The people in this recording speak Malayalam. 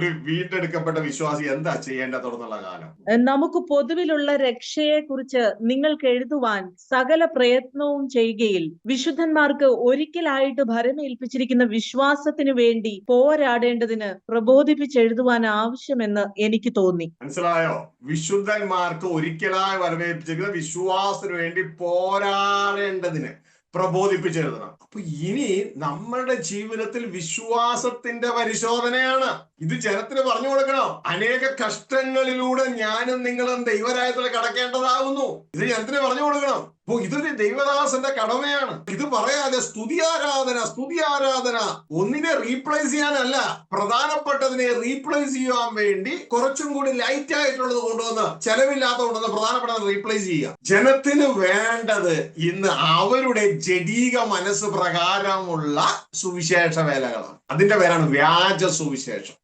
ഒരു വീണ്ടെടുക്കപ്പെട്ട വിശ്വാസി എന്താ ചെയ്യേണ്ടത് തുടർന്നുള്ള കാലം? നമുക്ക് പൊതുവിലുള്ള രക്ഷയെ കുറിച്ച് നിങ്ങൾക്ക് എഴുതുവാൻ സകല പ്രയത്നവും ചെയ്യുകയിൽ വിശുദ്ധന്മാർക്ക് ഒരിക്കലായിട്ട് ഭരമേൽപ്പിച്ചിരിക്കുന്ന വിശ്വാസത്തിനു വേണ്ടി പോരാടേണ്ടതിന് പ്രബോധിപ്പിച്ചെഴുതുവാൻ ആവശ്യമെന്ന് എനിക്ക് തോന്നി. മനസ്സിലായോ? വിശുദ്ധന്മാർക്ക് ഒരിക്കലായി വരമേൽപ്പിച്ചിരിക്കുന്ന വിശ്വാസത്തിന് വേണ്ടി പോരാടേണ്ടതിന് പ്രബോധിപ്പിച്ചെഴുതണം. അപ്പൊ ഇനി നമ്മളുടെ ജീവിതത്തിൽ വിശ്വാസത്തിന്റെ പരിശോധനയാണ്. ഇത് ജനത്തിന് പറഞ്ഞു കൊടുക്കണം. അനേക കഷ്ടങ്ങളിലൂടെ ഞാനും നിങ്ങളും ദൈവരാജ്യത്തിൽ കടക്കേണ്ടതാകുന്നു. ഇത് ജനത്തിന് പറഞ്ഞു കൊടുക്കണം. അപ്പൊ ഇതൊരു ദൈവദാസന്റെ കടമയാണ്. ഇത് പറയാതെ സ്തുതിയാരാധന ഒന്നിനെ റീപ്ലേസ് ചെയ്യാനല്ല, പ്രധാനപ്പെട്ടതിനെ റീപ്ലേസ് ചെയ്യാൻ വേണ്ടി കുറച്ചും കൂടി ലൈറ്റ് ആയിട്ടുള്ളത് കൊണ്ടുവന്ന് ചെലവില്ലാത്ത കൊണ്ടുവന്ന് പ്രധാനപ്പെട്ടത് റീപ്ലേസ് ചെയ്യുക. ജനത്തിന് വേണ്ടത് ഇന്ന് അവരുടെ ജഡീക മനസ്സ് പ്രകാരമുള്ള സുവിശേഷ വേലകളാണ്. അതിന്റെ പേരാണ് വ്യാജ സുവിശേഷം.